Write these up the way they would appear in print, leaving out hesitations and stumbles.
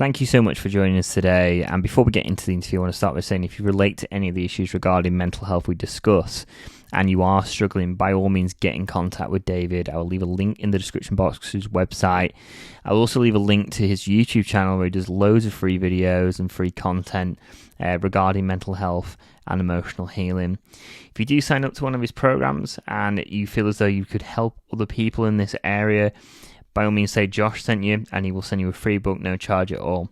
Thank you so much for joining us today. And before we get into the interview, I want to start by saying if you relate to any of the issues regarding mental health we discuss and you are struggling, by all means get in contact with David. I will leave a link in the description box to his website. I'll also leave a link to his YouTube channel where he does loads of free videos and free content regarding mental health and emotional healing. If you do sign up to one of his programs and you feel as though you could help other people in this area, by all means say Josh sent you and he will send you a free book, no charge at all.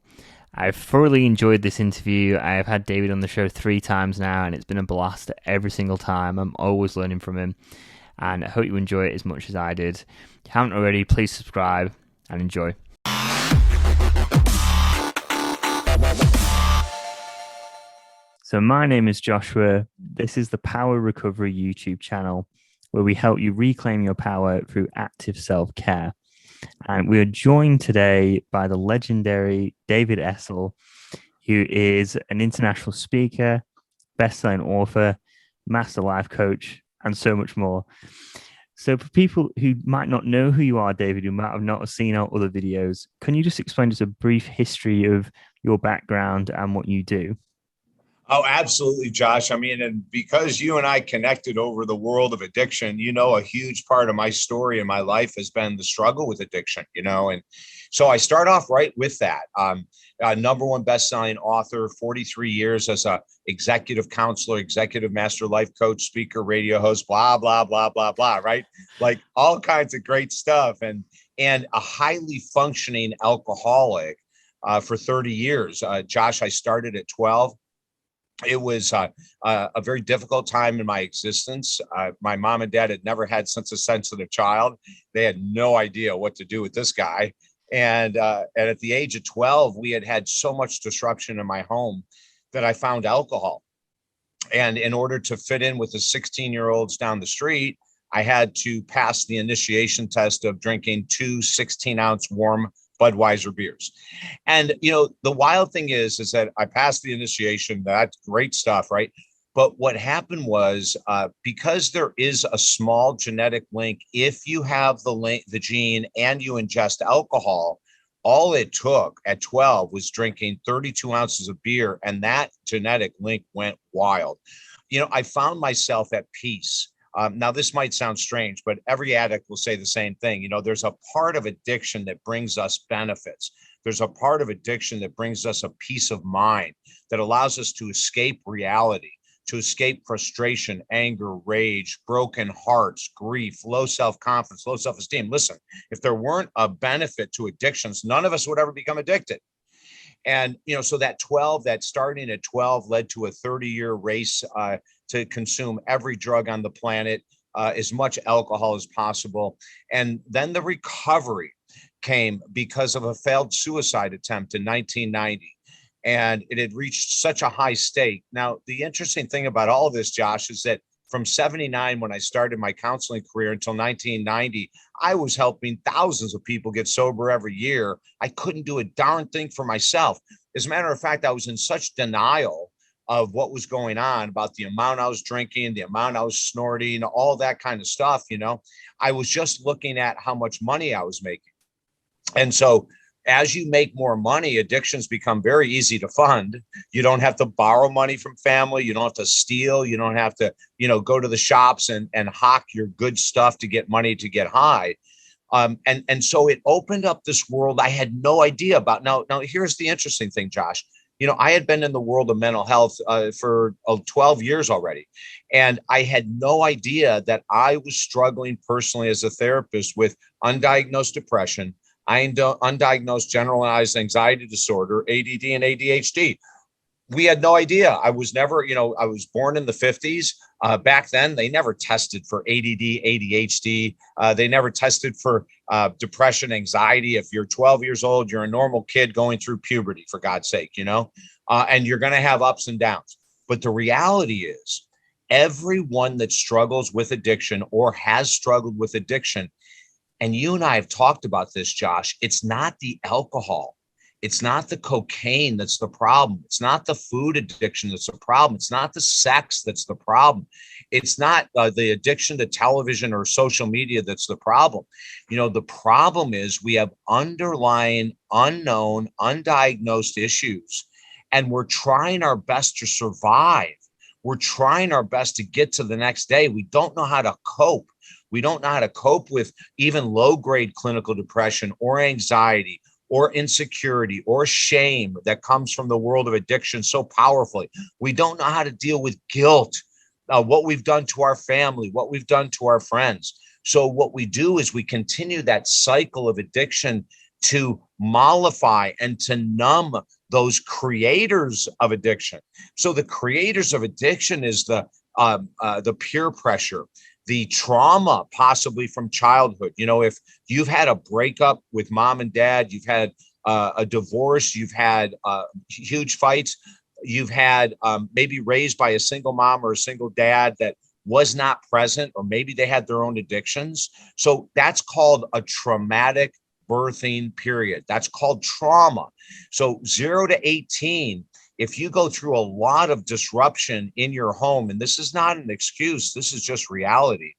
I've thoroughly enjoyed this interview. I have had David on the show 3 times now and it's been a blast every single time. I'm always learning from him and I hope you enjoy it as much as I did. If you haven't already, please subscribe and enjoy. So my name is Joshua. This is the Power Recovery YouTube channel where we help you reclaim your power through active self-care. And we are joined today by the legendary David Essel, who is an international speaker, best-selling author, master life coach, and so much more. So for people who might not know who you are, David, who might have not seen our other videos, can you just explain just a brief history of your background and what you do? Oh, absolutely, Josh. I mean, and because you and I connected over the world of addiction, a huge part of my story in my life has been the struggle with addiction, and so I start off right with that. Number one best-selling author, 43 years as a executive counselor, executive master life coach, speaker, radio host, blah, blah, blah, blah, blah, right? Like all kinds of great stuff. And a highly functioning alcoholic for 30 years. Josh, I started at 12. It was a very difficult time in my existence. My mom and dad had never had such a sensitive child. They had no idea what to do with this guy. And at the age of 12, we had so much disruption in my home that I found alcohol. And in order to fit in with the 16-year-olds down the street, I had to pass the initiation test of drinking 2 16-ounce warm Budweiser beers. And, the wild thing is that I passed the initiation. That's great stuff, right? But what happened was because there is a small genetic link, if you have the gene and you ingest alcohol, all it took at 12 was drinking 32 ounces of beer. And that genetic link went wild. I found myself at peace. Now, this might sound strange, but every addict will say the same thing. There's a part of addiction that brings us benefits. There's a part of addiction that brings us a peace of mind that allows us to escape reality, to escape frustration, anger, rage, broken hearts, grief, low self-confidence, low self-esteem. Listen, if there weren't a benefit to addictions, none of us would ever become addicted. And, so that starting at 12 led to a 30-year race to consume every drug on the planet, as much alcohol as possible. And then the recovery came because of a failed suicide attempt in 1990. And it had reached such a high stake. Now, the interesting thing about all of this, Josh, is that from 79, when I started my counseling career, until 1990, I was helping thousands of people get sober every year. I couldn't do a darn thing for myself. As a matter of fact, I was in such denial of what was going on, about the amount I was drinking, the amount I was snorting, all that kind of stuff. I was just looking at how much money I was making. And so as you make more money, addictions become very easy to fund. You don't have to borrow money from family. You don't have to steal. You don't have to, go to the shops and hawk your good stuff to get money to get high. And so it opened up this world I had no idea about. Now, here's the interesting thing, Josh. I had been in the world of mental health for 12 years already. And I had no idea that I was struggling personally as a therapist with undiagnosed depression, undiagnosed generalized anxiety disorder, ADD and ADHD. We had no idea. I was never, I was born in the 50s. Back then, they never tested for ADD, ADHD. They never tested for depression, anxiety. If you're 12 years old, you're a normal kid going through puberty, for God's sake, and you're going to have ups and downs. But the reality is, everyone that struggles with addiction or has struggled with addiction, and you and I have talked about this, Josh, it's not the alcohol. It's not the cocaine that's the problem. It's not the food addiction that's the problem. It's not the sex that's the problem. It's not the addiction to television or social media that's the problem. The problem is we have underlying, unknown, undiagnosed issues, and we're trying our best to survive. We're trying our best to get to the next day. We don't know how to cope. We don't know how to cope with even low-grade clinical depression or anxiety or insecurity or shame that comes from the world of addiction so powerfully. We don't know how to deal with guilt, what we've done to our family, what we've done to our friends. So what we do is we continue that cycle of addiction to mollify and to numb those creators of addiction. So the creators of addiction is the peer pressure, the trauma possibly from childhood. If you've had a breakup with mom and dad, you've had a divorce, you've had huge fights, you've had maybe raised by a single mom or a single dad that was not present, or maybe they had their own addictions. So that's called a traumatic birthing period. That's called trauma. So 0 to 18, if you go through a lot of disruption in your home, and this is not an excuse, this is just reality,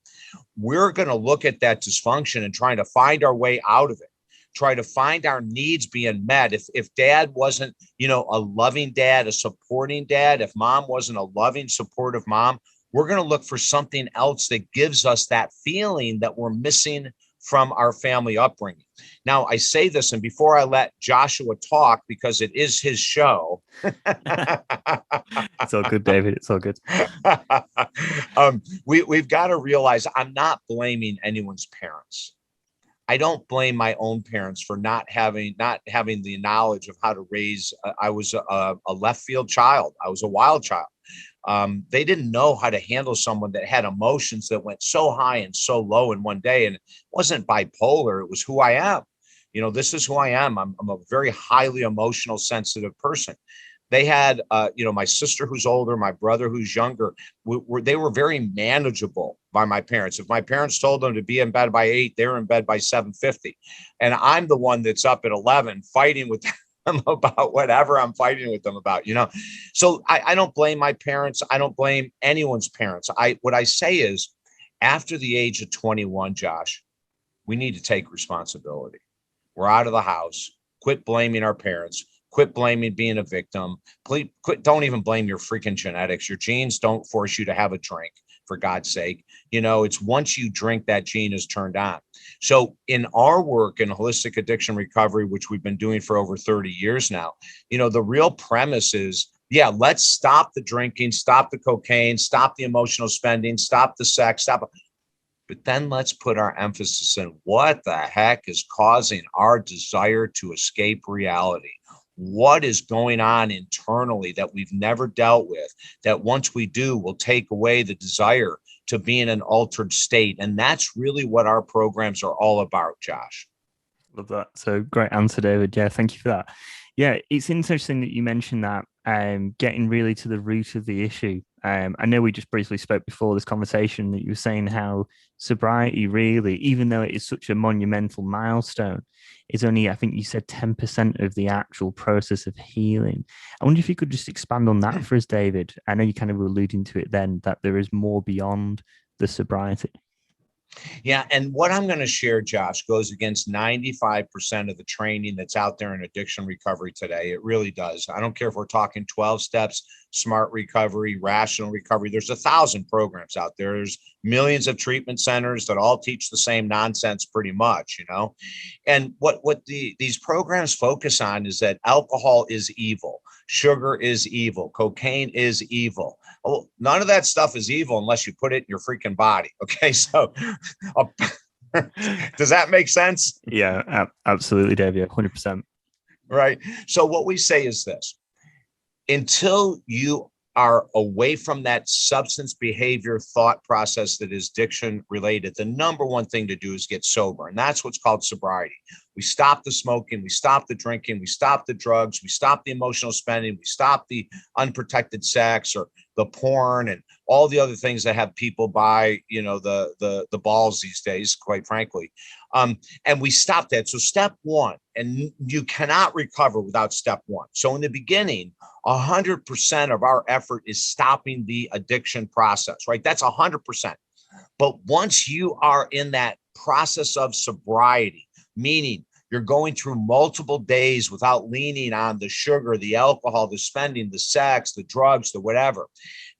we're going to look at that dysfunction and trying to find our way out of it, try to find our needs being met. If dad wasn't, a loving dad, a supporting dad, if mom wasn't a loving, supportive mom, we're going to look for something else that gives us that feeling that we're missing from our family upbringing. Now, I say this, and before I let Joshua talk, because it is his show. It's all good, David. It's all good. We've got to realize I'm not blaming anyone's parents. I don't blame my own parents for not having the knowledge of how to raise. I was a left field child. I was a wild child. They didn't know how to handle someone that had emotions that went so high and so low in one day. And it wasn't bipolar. It was who I am. This is who I am. I'm a very highly emotional, sensitive person. They had, my sister who's older, my brother who's younger. They were very manageable by my parents. If my parents told them to be in bed by 8, they were in bed by 7:50. And I'm the one that's up at 11 fighting with them about whatever I'm fighting with them about, So I don't blame my parents. I don't blame anyone's parents. What I say is, after the age of 21, Josh, we need to take responsibility. We're out of the house. Quit blaming our parents. Quit blaming being a victim. Please quit. Don't even blame your freaking genetics. Your genes don't force you to have a drink, for God's sake. It's once you drink, that gene is turned on. So in our work in holistic addiction recovery, which we've been doing for over 30 years now, the real premise is, yeah, let's stop the drinking, stop the cocaine, stop the emotional spending, stop the sex, stop. But then let's put our emphasis in what the heck is causing our desire to escape reality. What is going on internally that we've never dealt with, that once we do, will take away the desire to be in an altered state. And that's really what our programs are all about, Josh. Love that. So great answer, David. Yeah, thank you for that. Yeah, it's interesting that you mentioned that, getting really to the root of the issue. I know we just briefly spoke before this conversation that you were saying how sobriety really, even though it is such a monumental milestone, is only, I think you said 10% of the actual process of healing. I wonder if you could just expand on that for us, David. I know you kind of were alluding to it then, that there is more beyond the sobriety. Yeah. And what I'm going to share, Josh, goes against 95% of the training that's out there in addiction recovery today. It really does. I don't care if we're talking 12 steps, smart recovery, rational recovery. There's 1,000 programs out there. There's millions of treatment centers that all teach the same nonsense pretty much, And what these programs focus on is that alcohol is evil. Sugar is evil. Cocaine is evil. Well, none of that stuff is evil unless you put it in your freaking body. Okay. So does that make sense? Yeah, absolutely, Dave. Yeah, 100%. Right. So what we say is this: until you are away from that substance behavior thought process that is addiction related, the number one thing to do is get sober. And that's what's called sobriety. We stop the smoking, we stop the drinking, we stop the drugs, we stop the emotional spending, we stop the unprotected sex or the porn and all the other things that have people buy, the balls these days, quite frankly. And we stopped that. So step one, and you cannot recover without step one. So in the beginning, 100% of our effort is stopping the addiction process, right? That's 100%. But once you are in that process of sobriety, meaning you're going through multiple days without leaning on the sugar, the alcohol, the spending, the sex, the drugs, the whatever.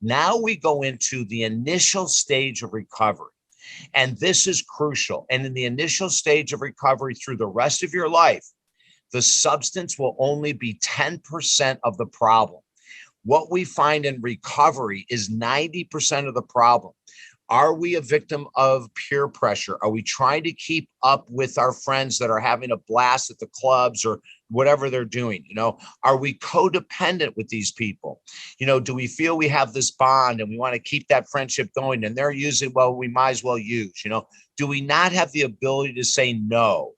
Now we go into the initial stage of recovery. And this is crucial. And in the initial stage of recovery through the rest of your life, the substance will only be 10% of the problem. What we find in recovery is 90% of the problem. Are we a victim of peer pressure? Are we trying to keep up with our friends that are having a blast at the clubs or whatever they're doing? Are we codependent with these people? Do we feel we have this bond and we want to keep that friendship going and they're using, well, we might as well use, do we not have the ability to say no?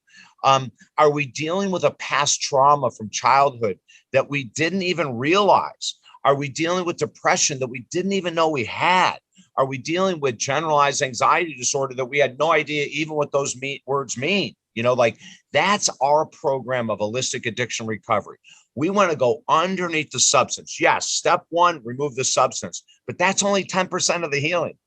Are we dealing with a past trauma from childhood that we didn't even realize? Are we dealing with depression that we didn't even know we had? Are we dealing with generalized anxiety disorder that we had no idea even what those words mean? That's our program of holistic addiction recovery. We want to go underneath the substance. Yes, step one, remove the substance, but that's only 10% of the healing.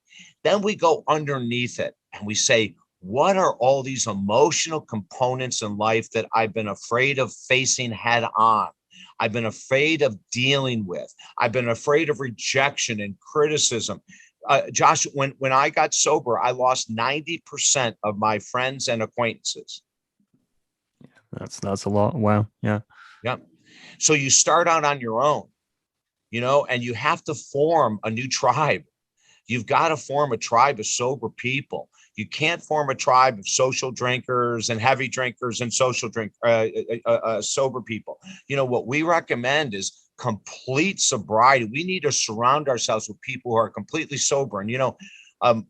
Then we go underneath it and we say, what are all these emotional components in life that I've been afraid of facing head on? I've been afraid of dealing with. I've been afraid of rejection and criticism. Josh, when I got sober, I lost 90% of my friends and acquaintances. That's a lot. Wow. Yeah. Yeah. So you start out on your own, and you have to form a new tribe. You've got to form a tribe of sober people. You can't form a tribe of social drinkers and heavy drinkers and sober people. What we recommend is complete sobriety. We need to surround ourselves with people who are completely sober. And,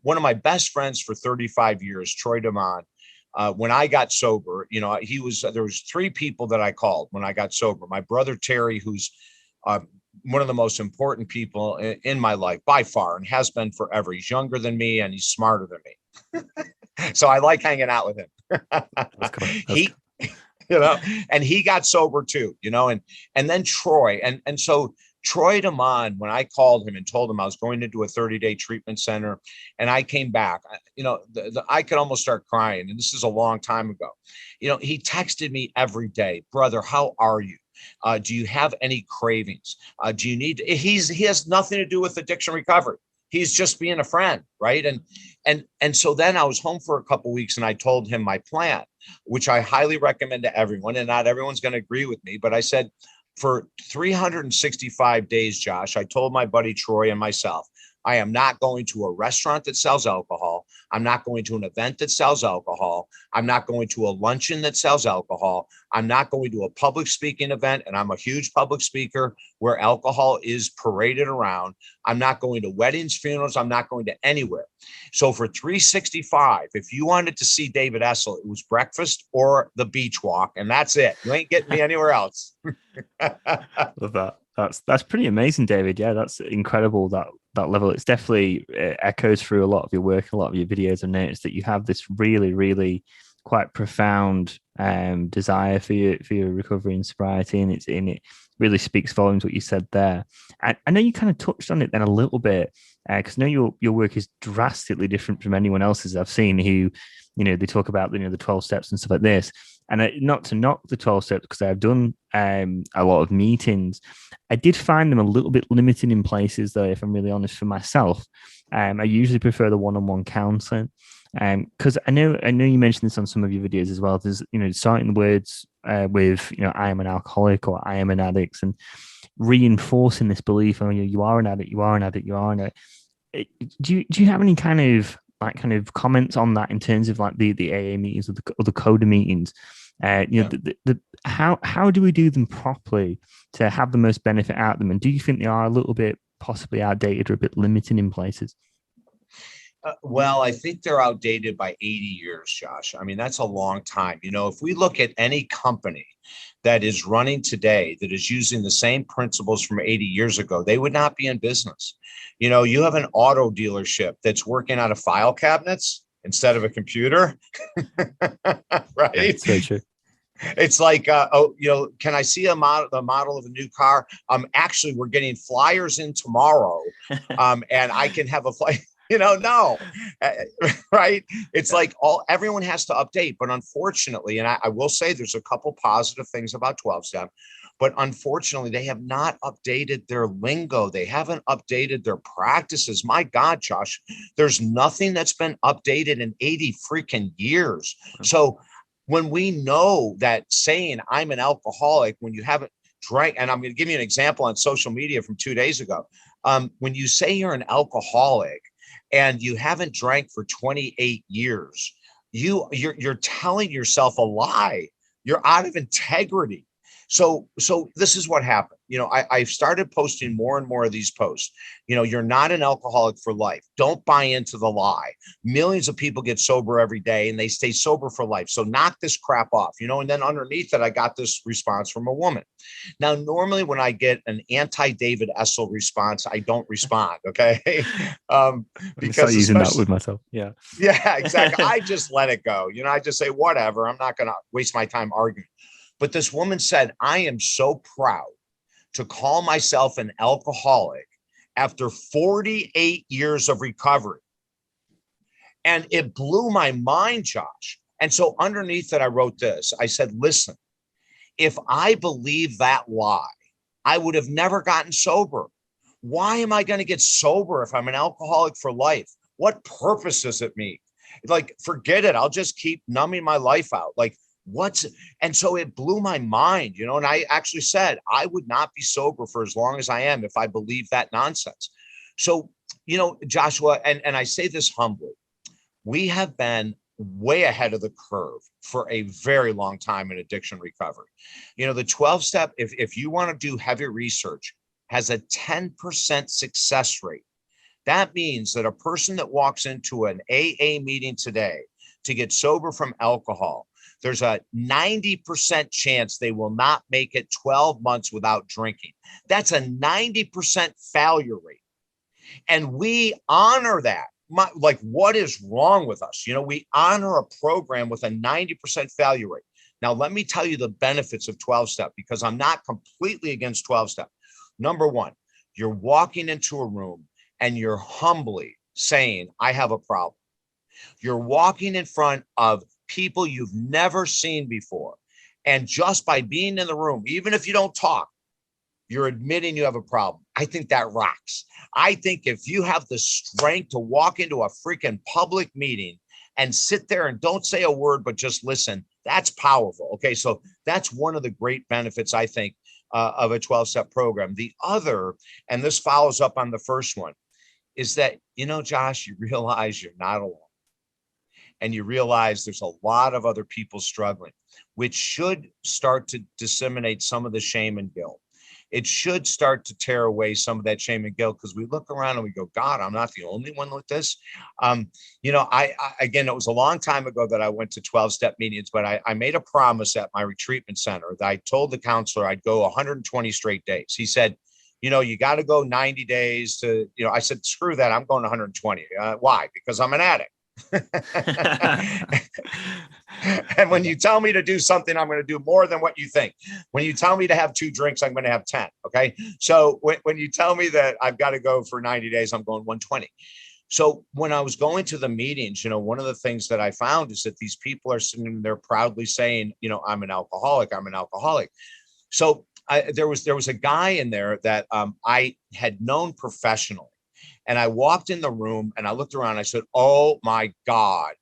one of my best friends for 35 years, Troy DeMond, when I got sober, there was three people that I called when I got sober. My brother, Terry, who's one of the most important people in my life by far and has been forever. He's younger than me and he's smarter than me. So I like hanging out with him. And he got sober too, and then Troy. And so Troy DeMond, when I called him and told him I was going into a 30-day treatment center and I came back, I could almost start crying. And this is a long time ago. He texted me every day, brother, how are you? Do you have any cravings? Do you need, he has nothing to do with addiction recovery. He's just being a friend. Right. And so then I was home for a couple of weeks and I told him my plan, which I highly recommend to everyone. And not everyone's going to agree with me, but I said for 365 days, Josh, I told my buddy Troy and myself, I am not going to a restaurant that sells alcohol. I'm not going to an event that sells alcohol. I'm not going to a luncheon that sells alcohol. I'm not going to a public speaking event, and I'm a huge public speaker where alcohol is paraded around. I'm not going to weddings, funerals. I'm not going to anywhere. So for 365, if you wanted to see David Essel, it was breakfast or the beach walk, and that's it. You ain't getting me anywhere else. Love that. That's pretty amazing, David. Yeah, that's incredible. That level. It's definitely echoes through a lot of your work, a lot of your videos. I've noticed that you have this really, really quite profound desire for your recovery and sobriety, and it really speaks volumes what you said there. And I know you kind of touched on it then a little bit because I know your work is drastically different from anyone else's I've seen who, they talk about the 12 steps and stuff like this. And not to knock the 12 steps because I've done a lot of meetings. I did find them a little bit limiting in places, though, if I'm really honest for myself. I usually prefer the one-on-one counseling because I know you mentioned this on some of your videos as well. There's, starting the words with, I am an alcoholic or I am an addict and reinforcing this belief, you are an addict, you are an addict, you are an addict. Do you have any kind of comments on that in terms of like the AA meetings or the CODA meetings? How do we do them properly to have the most benefit out of them? And do you think they are a little bit possibly outdated or a bit limiting in places? Well, I think they're outdated by 80 years, Josh. I mean, that's a long time. If we look at any company that is running today that is using the same principles from 80 years ago, they would not be in business. You have an auto dealership that's working out of file cabinets instead of a computer. Right? It's very true. It's like, can I see the model of a new car? Actually, we're getting flyers in tomorrow, and I can have a flight. No, right? It's like everyone has to update, but unfortunately, and I will say there's a couple positive things about 12-step, but unfortunately, they have not updated their lingo. They haven't updated their practices. My God, Josh, there's nothing that's been updated in 80 freaking years. So when we know that saying I'm an alcoholic when you haven't drank, and I'm going to give you an example on social media from 2 days ago. When you say you're an alcoholic and you haven't drank for 28 years, you're telling yourself a lie. You're out of integrity. So this is what happened. I've started posting more and more of these posts. You're not an alcoholic for life. Don't buy into the lie. Millions of people get sober every day and they stay sober for life. So knock this crap off, and then underneath it, I got this response from a woman. Now, normally when I get an anti-David Essel response, I don't respond. Okay. Because using that with myself. Yeah. Yeah, exactly. I just let it go. I just say, whatever. I'm not going to waste my time arguing. But this woman said, I am so proud to call myself an alcoholic after 48 years of recovery. And it blew my mind, Josh. And so underneath it, I wrote this. I said, listen, if I believe that lie, I would have never gotten sober. Why am I going to get sober if I'm an alcoholic for life? What purpose does it mean? Like, forget it. I'll just keep numbing my life out. Like, and so it blew my mind, and I actually said I would not be sober for as long as I am if I believe that nonsense. So, Joshua, and I say this humbly, we have been way ahead of the curve for a very long time in addiction recovery. The 12-step, if you want to do heavy research, has a 10% success rate. That means that a person that walks into an AA meeting today to get sober from alcohol, there's a 90% chance they will not make it 12 months without drinking. That's a 90% failure rate. And we honor that. What is wrong with us? We honor a program with a 90% failure rate. Now, let me tell you the benefits of 12-step, because I'm not completely against 12-step. Number one, you're walking into a room and you're humbly saying, I have a problem. You're walking in front of people you've never seen before. And just by being in the room, even if you don't talk, you're admitting you have a problem. I think that rocks. I think if you have the strength to walk into a freaking public meeting and sit there and don't say a word, but just listen, that's powerful. Okay. So that's one of the great benefits, I think, of a 12-step program. The other, and this follows up on the first one, is that, Josh, you realize you're not alone. And you realize there's a lot of other people struggling, which should start to disseminate some of the shame and guilt. It should start to tear away some of that shame and guilt, because we look around and we go, God, I'm not the only one with this. Again, it was a long time ago that I went to 12-step meetings, but I made a promise at my retreatment center that I told the counselor I'd go 120 straight days. He said, you got to go 90 days to, I said, screw that. I'm going 120. Why? Because I'm an addict. And when you tell me to do something, I'm going to do more than what you think. When you tell me to have 2 drinks, I'm going to have 10. Okay. So when you tell me that I've got to go for 90 days, I'm going 120. So when I was going to the meetings, one of the things that I found is that these people are sitting there proudly saying, I'm an alcoholic. I'm an alcoholic. So there was a guy in there that I had known professionally. And I walked in the room and I looked around and I said, oh my God,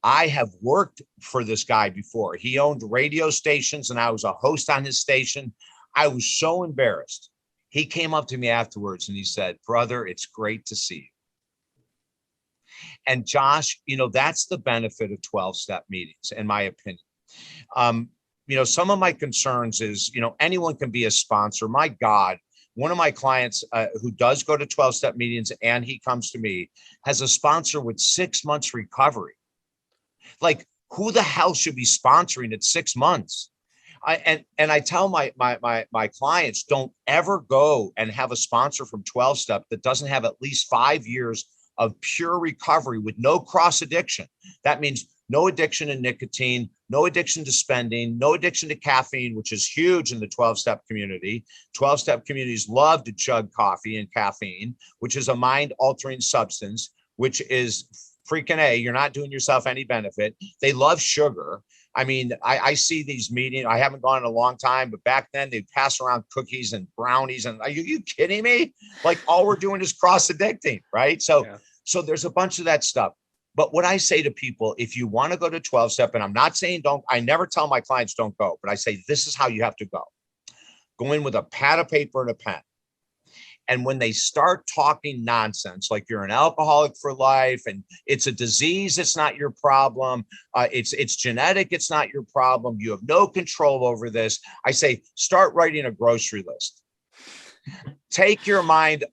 I have worked for this guy before. He owned radio stations and I was a host on his station. I was so embarrassed. He came up to me afterwards and he said, brother, it's great to see you. And Josh, that's the benefit of 12-step meetings, in my opinion. Some of my concerns is, anyone can be a sponsor. My God, one of my clients who does go to 12-step meetings and he comes to me has a sponsor with 6 months recovery. Like, who the hell should be sponsoring at 6 months? And I tell my clients, don't ever go and have a sponsor from 12-step that doesn't have at least 5 years of pure recovery with no cross addiction. That means no addiction to nicotine, no addiction to spending, no addiction to caffeine, which is huge in the 12-step community. 12-step communities love to chug coffee and caffeine, which is a mind-altering substance, which is freaking A, you're not doing yourself any benefit. They love sugar. I mean, I see these meetings. I haven't gone in a long time, but back then they'd pass around cookies and brownies. And are you kidding me? Like all we're doing is cross-addicting, right? So there's a bunch of that stuff. But what I say to people, if you want to go to 12-step, and I'm not saying don't, I never tell my clients don't go, but I say, this is how you have to go. Go in with a pad of paper and a pen. And when they start talking nonsense, like you're an alcoholic for life and it's a disease, it's not your problem. It's genetic, it's not your problem. You have no control over this. I say, start writing a grocery list. Take your mind,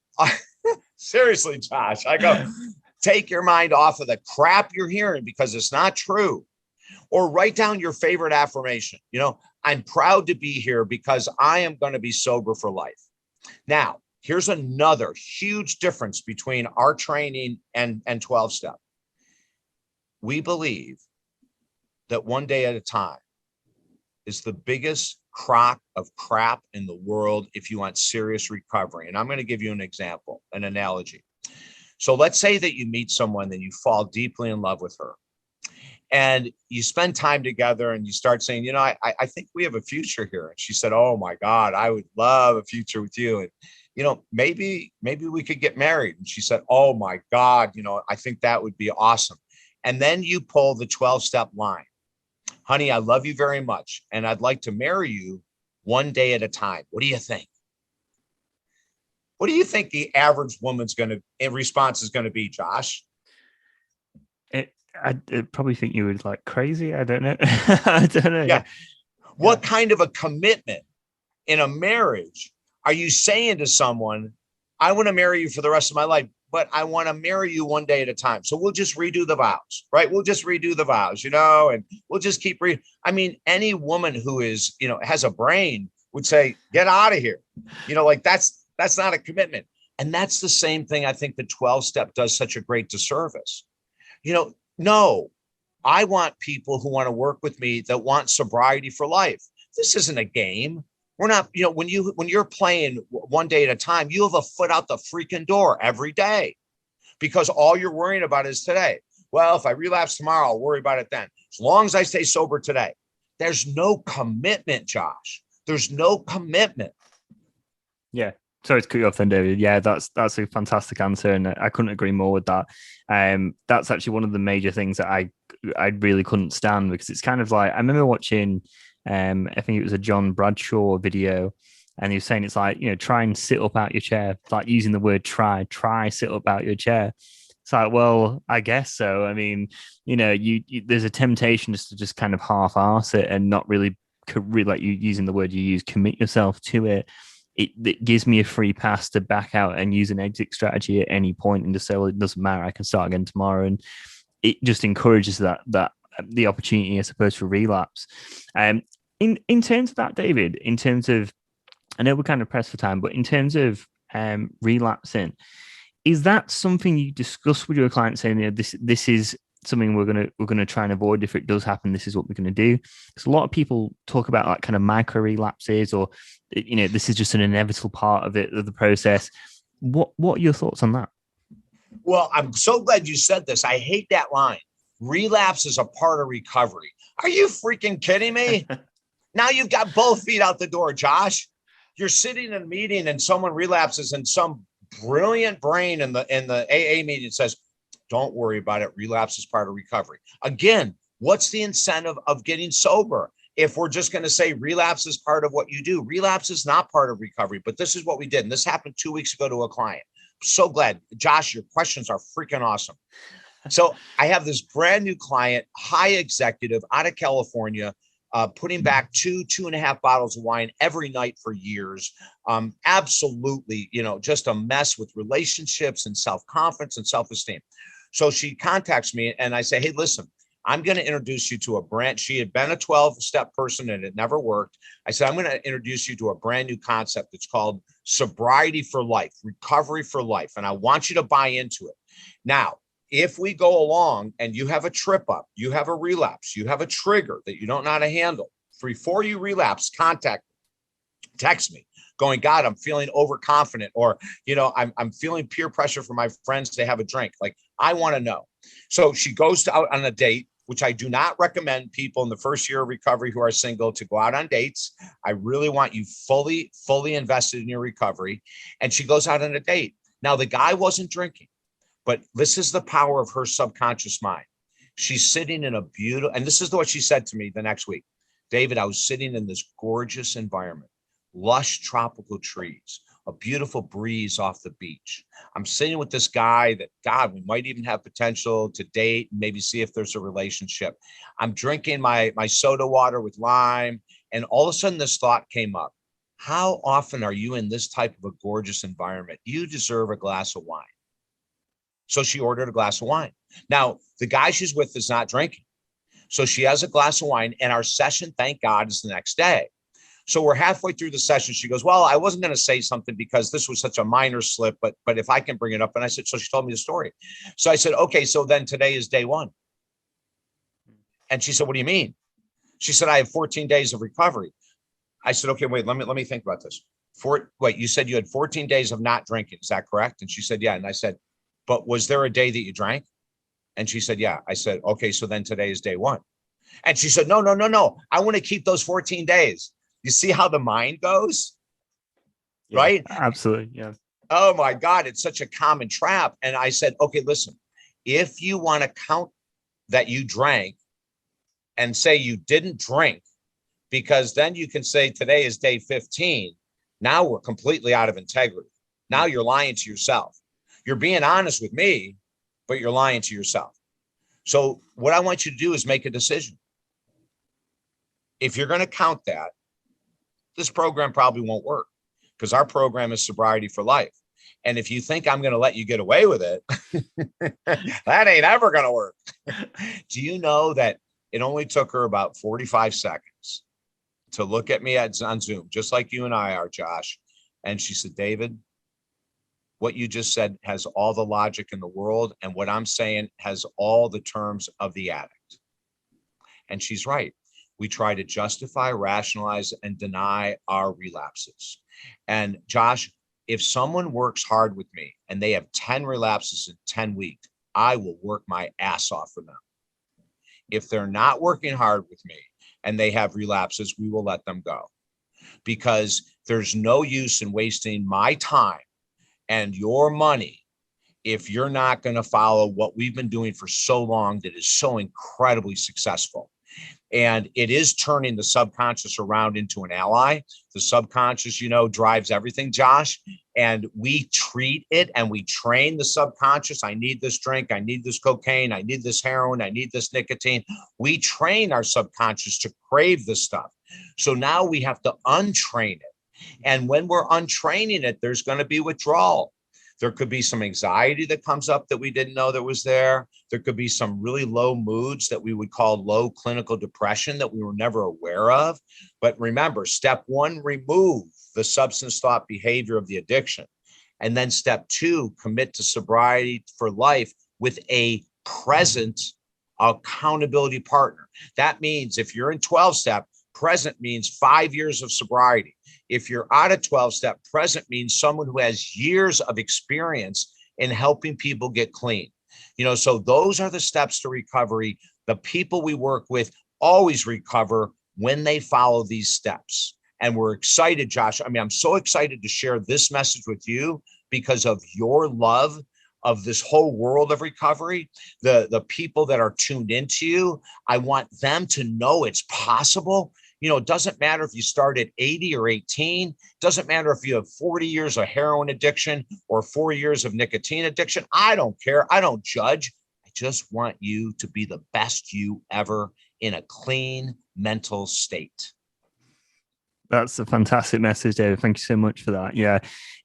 seriously, Josh, I go, take your mind off of the crap you're hearing because it's not true. Or write down your favorite affirmation. You know, I'm proud to be here because I am going to be sober for life. Now, here's another huge difference between our training and 12-step. We believe that one day at a time is the biggest crock of crap in the world if you want serious recovery. And I'm going to give you an example, an analogy. So let's say that you meet someone and you fall deeply in love with her. And you spend time together and you start saying, you know, I think we have a future here. And she said, oh my God, I would love a future with you. And, you know, maybe we could get married. And she said, oh my God, you know, I think that would be awesome. And then you pull the 12-step line. Honey, I love you very much. And I'd like to marry you one day at a time. What do you think? What do you think the average woman's response is going to be, Josh? I'd probably think you were like crazy. I don't know. I don't know. Yeah. What kind of a commitment in a marriage are you saying to someone, I want to marry you for the rest of my life, but I want to marry you one day at a time. So we'll just redo the vows, right? We'll just redo the vows, you know, and we'll just keep I mean, any woman who is, you know, has a brain would say, get out of here. You know, like that's not a commitment. And that's the same thing. I think the 12-step does such a great disservice. You know, no, I want people who want to work with me that want sobriety for life. This isn't a game. We're not, you know, when you're playing one day at a time, you have a foot out the freaking door every day because all you're worrying about is today. Well, if I relapse tomorrow, I'll worry about it then. As long as I stay sober today, there's no commitment, Josh. There's no commitment. Yeah. Sorry to cut you off then, David. Yeah, that's a fantastic answer, and I couldn't agree more with that. That's actually one of the major things that I really couldn't stand, because it's kind of like, I remember watching, I think it was a John Bradshaw video, and he was saying it's like, you know, try and sit up out your chair, like using the word try sit up out your chair. It's like, well, I guess so. I mean, you know, you there's a temptation just to just kind of half-arse it and not really like you using the word you use, commit yourself to it. It gives me a free pass to back out and use an exit strategy at any point and just say, well, it doesn't matter, I can start again tomorrow. And it just encourages that the opportunity, I suppose, for relapse. In terms of that, David, in terms of, I know we're kind of pressed for time, but in terms of relapsing, is that something you discuss with your clients, saying, you know, this is something we're gonna try and avoid if it does happen? This is what we're gonna do. Because a lot of people talk about like kind of micro relapses, or, you know, this is just an inevitable part of the process. What are your thoughts on that? Well, I'm so glad you said this. I hate that line. Relapse is a part of recovery. Are you freaking kidding me? Now you've got both feet out the door, Josh. You're sitting in a meeting and someone relapses, and some brilliant brain in the AA meeting says, don't worry about it. Relapse is part of recovery. Again, what's the incentive of getting sober? If we're just going to say relapse is part of what you do, relapse is not part of recovery. But this is what we did. And this happened 2 weeks ago to a client. So glad. Josh, your questions are freaking awesome. So I have this brand new client, high executive out of California, putting back 2.5 bottles of wine every night for years. Absolutely, you know, just a mess with relationships and self-confidence and self-esteem. So she contacts me and I say, hey, listen, I'm going to introduce you to a brand. She had been a 12-step person and it never worked. I said, I'm going to introduce you to a brand new concept. It's called Sobriety for Life, Recovery for Life. And I want you to buy into it. Now, if we go along and you have a trip up, you have a relapse, you have a trigger that you don't know how to handle, before you relapse, text me going, God, I'm feeling overconfident, or, I'm feeling peer pressure from my friends to have a drink. Like, I want to know. So she goes out on a date, which I do not recommend people in the first year of recovery who are single to go out on dates. I really want you fully invested in your recovery. And she goes out on a date. Now, the guy wasn't drinking, but this is the power of her subconscious mind. She's sitting in a beautiful, and this is what she said to me the next week. David, I was sitting in this gorgeous environment, lush tropical trees, a beautiful breeze off the beach. I'm sitting with this guy that, God, we might even have potential to date, maybe see if there's a relationship. I'm drinking my soda water with lime. And all of a sudden this thought came up. How often are you in this type of a gorgeous environment? You deserve a glass of wine. So she ordered a glass of wine. Now, the guy she's with is not drinking. So she has a glass of wine, and our session, thank God, is the next day. So we're halfway through the session. She goes, well, I wasn't going to say something because this was such a minor slip, but if I can bring it up. And I said, so she told me the story. So I said, okay, so then today is day one. And she said, what do you mean? She said, I have 14 days of recovery. I said, okay, wait, let me think about this. Wait, you said you had 14 days of not drinking. Is that correct? And she said, yeah. And I said, but was there a day that you drank? And she said, yeah. I said, okay, so then today is day one. And she said, no. I want to keep those 14 days. You see how the mind goes? Yeah, right? Absolutely. Yeah. Oh my God, it's such a common trap. And I said, okay, listen, if you want to count that you drank and say you didn't drink, because then you can say today is day 15. Now we're completely out of integrity. Now you're lying to yourself. You're being honest with me, but you're lying to yourself. So what I want you to do is make a decision. If you're going to count that, this program probably won't work, because our program is Sobriety for Life. And if you think I'm going to let you get away with it, that ain't ever going to work. Do you know that it only took her about 45 seconds to look at me on Zoom, just like you and I are, Josh. And she said, David, what you just said has all the logic in the world. And what I'm saying has all the terms of the addict. And she's right. We try to justify, rationalize, and deny our relapses. And Josh, if someone works hard with me and they have 10 relapses in 10 weeks, I will work my ass off for them. If they're not working hard with me and they have relapses, we will let them go, because there's no use in wasting my time and your money if you're not going to follow what we've been doing for so long that is so incredibly successful. And it is turning the subconscious around into an ally. The subconscious, drives everything, Josh. And we treat it and we train the subconscious. I need this drink. I need this cocaine. I need this heroin. I need this nicotine. We train our subconscious to crave this stuff. So now we have to untrain it. And when we're untraining it, there's going to be withdrawal. There could be some anxiety that comes up that we didn't know that was there. There could be some really low moods that we would call low clinical depression that we were never aware of. But remember, step one, remove the substance, thought, behavior of the addiction. And then step two, commit to sobriety for life with a present accountability partner. That means if you're in 12-step, present means 5 years of sobriety. If you're out of 12-step, present means someone who has years of experience in helping people get clean. So those are the steps to recovery. The people we work with always recover when they follow these steps. And we're excited, Josh. I'm so excited to share this message with you because of your love of this whole world of recovery. The people that are tuned into you, I want them to know it's possible. It doesn't matter if you start at 80 or 18. It doesn't matter if you have 40 years of heroin addiction or 4 years of nicotine addiction. I don't care. I don't judge. I just want you to be the best you ever in a clean mental state. That's a fantastic message, David. Thank you so much for that. Yeah,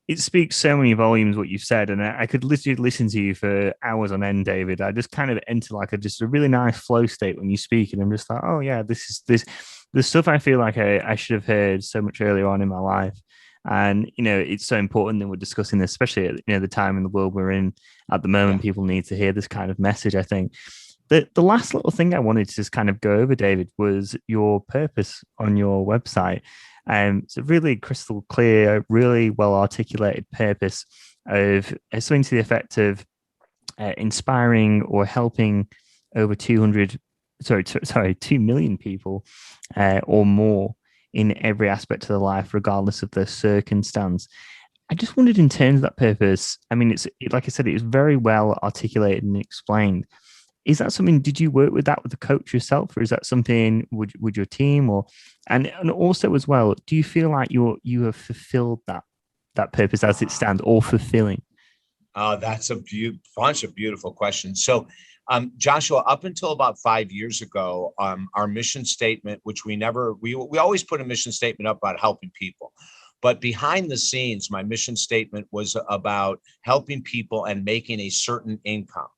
it speaks so many volumes what you've said, and I could literally listen to you for hours on end, David. I just kind of enter like just a really nice flow state when you speak, and I'm just like, oh yeah, this is the stuff I feel like I should have heard so much earlier on in my life. And, it's so important that we're discussing this, especially at, the time in the world we're in at the moment. Yeah. People need to hear this kind of message, I think. The last little thing I wanted to just kind of go over, David, was your purpose on your website. It's a really crystal clear, really well articulated purpose of something to the effect of inspiring or helping over 2 million people or more in every aspect of their life, regardless of their circumstance. I just wondered, in terms of that purpose, I mean, like I said, it's very well articulated and explained. Is that something, did you work with that with the coach yourself, or is that something would your team, or and also as well, do you feel like you have fulfilled that purpose as it stands, or fulfilling? That's a bunch of beautiful questions. So, Joshua, up until about 5 years ago, our mission statement, which we always put a mission statement up about helping people. But behind the scenes, my mission statement was about helping people and making a certain income.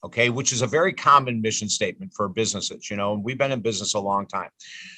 Okay, which is a very common mission statement for businesses, and we've been in business a long time.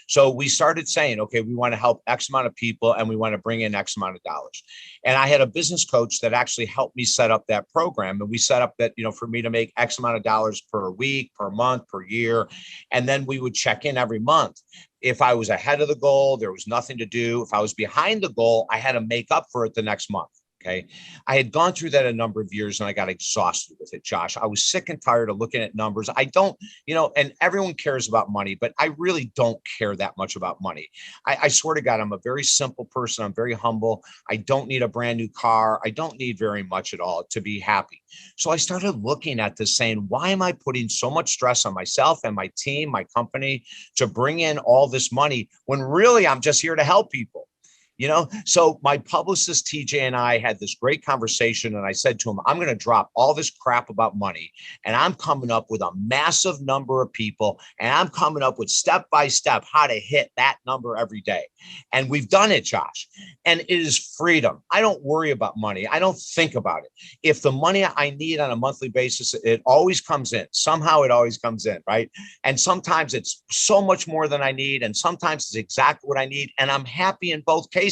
So we started saying, okay, we want to help X amount of people and we want to bring in X amount of dollars. And I had a business coach that actually helped me set up that program. And we set up that, for me to make X amount of dollars per week, per month, per year. And then we would check in every month. If I was ahead of the goal, there was nothing to do. If I was behind the goal, I had to make up for it the next month. Okay. I had gone through that a number of years and I got exhausted with it, Josh. I was sick and tired of looking at numbers. I don't, and everyone cares about money, but I really don't care that much about money. I swear to God, I'm a very simple person. I'm very humble. I don't need a brand new car. I don't need very much at all to be happy. So I started looking at this saying, why am I putting so much stress on myself and my team, my company, to bring in all this money when really I'm just here to help people? So my publicist TJ and I had this great conversation, and I said to him, I'm going to drop all this crap about money, and I'm coming up with a massive number of people, and I'm coming up with step by step how to hit that number every day. And we've done it, Josh. And it is freedom. I don't worry about money. I don't think about it. If the money I need on a monthly basis, it always comes in. Somehow it always comes in, right? And sometimes it's so much more than I need, and sometimes it's exactly what I need. And I'm happy in both cases.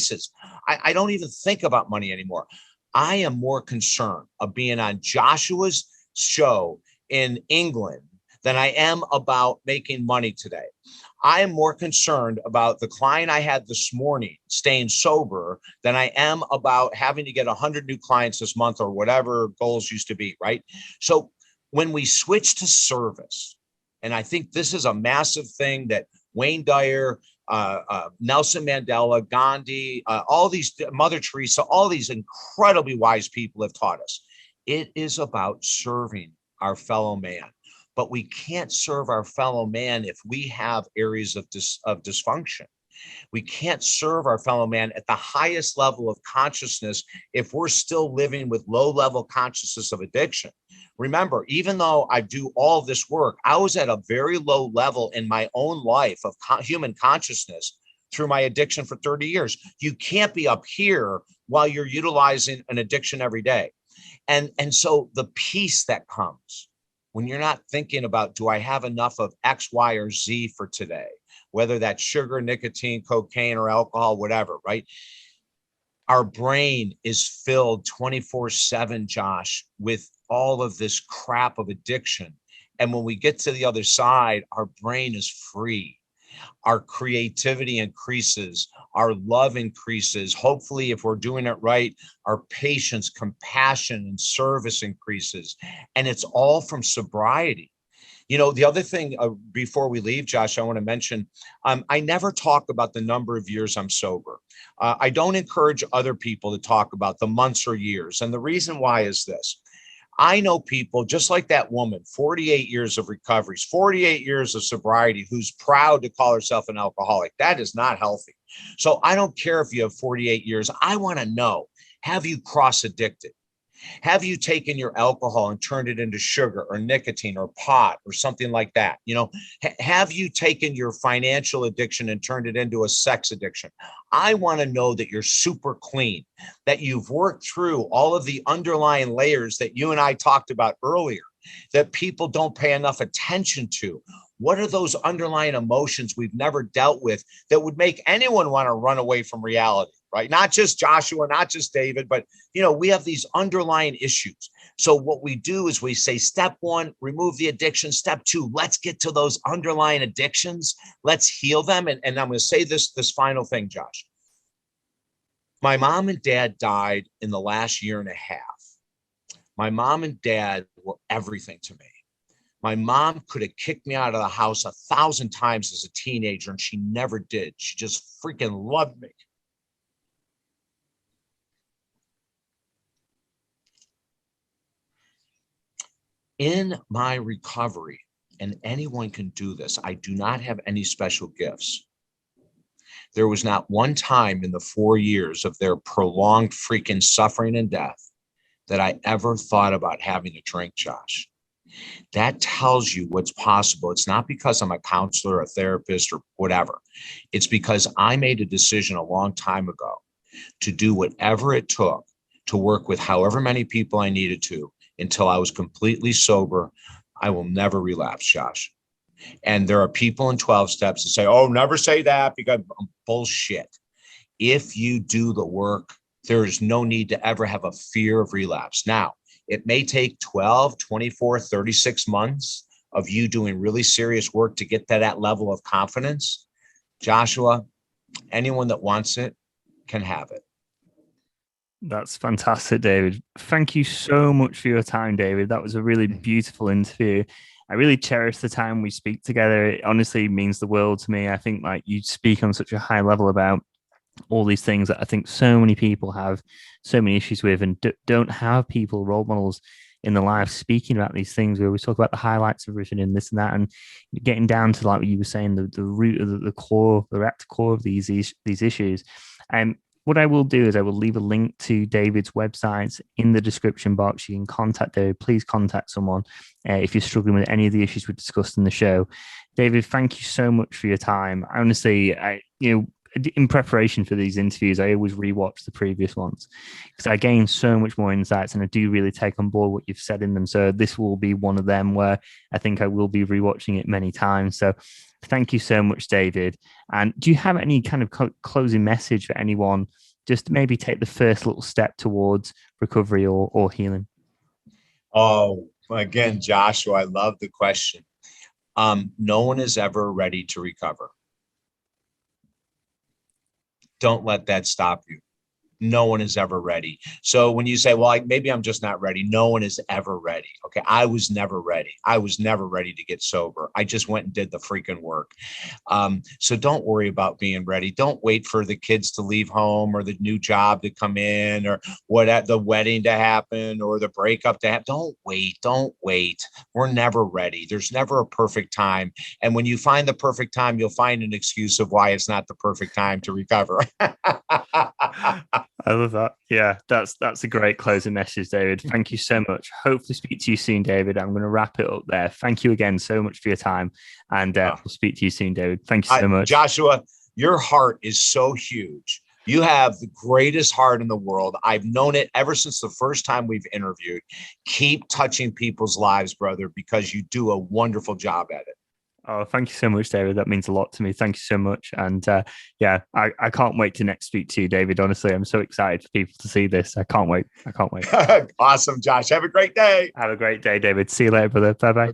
I don't even think about money anymore. I am more concerned of being on Joshua's show in England than I am about making money today. I am more concerned about the client I had this morning staying sober than I am about having to get 100 new clients this month or whatever goals used to be, right? So when we switch to service, and I think this is a massive thing that Wayne Dyer, Nelson Mandela, Gandhi, all these, Mother Teresa, all these incredibly wise people have taught us. It is about serving our fellow man. But we can't serve our fellow man if we have areas of dysfunction. We can't serve our fellow man at the highest level of consciousness if we're still living with low level consciousness of addiction. Remember, even though I do all this work, I was at a very low level in my own life of human consciousness through my addiction for 30 years. You can't be up here while you're utilizing an addiction every day. And so the peace that comes when you're not thinking about, do I have enough of X, Y, or Z for today? Whether that's sugar, nicotine, cocaine, or alcohol, whatever, right? Our brain is filled 24/7, Josh, with all of this crap of addiction. And when we get to the other side, our brain is free. Our creativity increases, our love increases. Hopefully, if we're doing it right, our patience, compassion, and service increases. And it's all from sobriety. The other thing before we leave, Josh, I want to mention, I never talk about the number of years I'm sober. I don't encourage other people to talk about the months or years. And the reason why is this. I know people just like that woman, 48 years of recovery, 48 years of sobriety, who's proud to call herself an alcoholic. That is not healthy. So I don't care if you have 48 years. I want to know, have you cross-addicted? Have you taken your alcohol and turned it into sugar or nicotine or pot or something like that? Have you taken your financial addiction and turned it into a sex addiction? I want to know that you're super clean, that you've worked through all of the underlying layers that you and I talked about earlier, that people don't pay enough attention to. What are those underlying emotions we've never dealt with that would make anyone want to run away from reality, right? Not just Joshua, not just David, but, we have these underlying issues. So what we do is we say, step one, remove the addiction. Step two, let's get to those underlying addictions. Let's heal them. And I'm going to say this final thing, Josh. My mom and dad died in the last year and a half. My mom and dad were everything to me. My mom could have kicked me out of the house 1,000 times as a teenager, and she never did. She just freaking loved me. In my recovery, and anyone can do this, I do not have any special gifts. There was not one time in the 4 years of their prolonged freaking suffering and death that I ever thought about having a drink, Josh. That tells you what's possible. It's not because I'm a counselor, a therapist, or whatever. It's because I made a decision a long time ago to do whatever it took to work with however many people I needed to until I was completely sober. I will never relapse, Josh. And there are people in 12 steps that say, oh, never say that because bullshit. If you do the work, there is no need to ever have a fear of relapse. Now, it may take 12, 24, 36 months of you doing really serious work to get to that level of confidence. Joshua, anyone that wants it can have it. That's fantastic, David. Thank you so much for your time, David. That was a really beautiful interview. I really cherish the time we speak together. It honestly means the world to me. I think like you speak on such a high level about all these things that I think so many people have so many issues with and don't have people, role models in their life speaking about these things. We always talk about the highlights of everything and this and that, and getting down to, like you were saying, the root of the core, the direct core of these issues. And what I will do is I will leave a link to David's website in the description box. You can contact David. Please contact someone if you're struggling with any of the issues we discussed in the show. David, thank you so much for your time. Honestly, in preparation for these interviews, I always rewatch the previous ones because I gain so much more insights and I do really take on board what you've said in them. So this will be one of them where I think I will be rewatching it many times. So thank you so much, David. And do you have any kind of closing message for anyone just to maybe take the first little step towards recovery or healing? Oh, again, Joshua, I love the question. No one is ever ready to recover. Don't let that stop you. No one is ever ready. So when you say, well, maybe I'm just not ready, no one is ever ready. Okay. I was never ready. I was never ready to get sober. I just went and did the freaking work. So don't worry about being ready. Don't wait for the kids to leave home or the new job to come in or the wedding to happen or the breakup to happen. Don't wait. Don't wait. We're never ready. There's never a perfect time. And when you find the perfect time, you'll find an excuse of why it's not the perfect time to recover. I love that. Yeah, that's a great closing message, David. Thank you so much. Hopefully speak to you soon, David. I'm going to wrap it up there. Thank you again so much for your time. And we'll speak to you soon, David. Thank you so much. Joshua, your heart is so huge. You have the greatest heart in the world. I've known it ever since the first time we've interviewed. Keep touching people's lives, brother, because you do a wonderful job at it. Oh, thank you so much, David. That means a lot to me. Thank you so much. And I can't wait to next speak to you, David. Honestly, I'm so excited for people to see this. I can't wait. Awesome, Josh. Have a great day. Have a great day, David. See you later, brother. Bye-bye.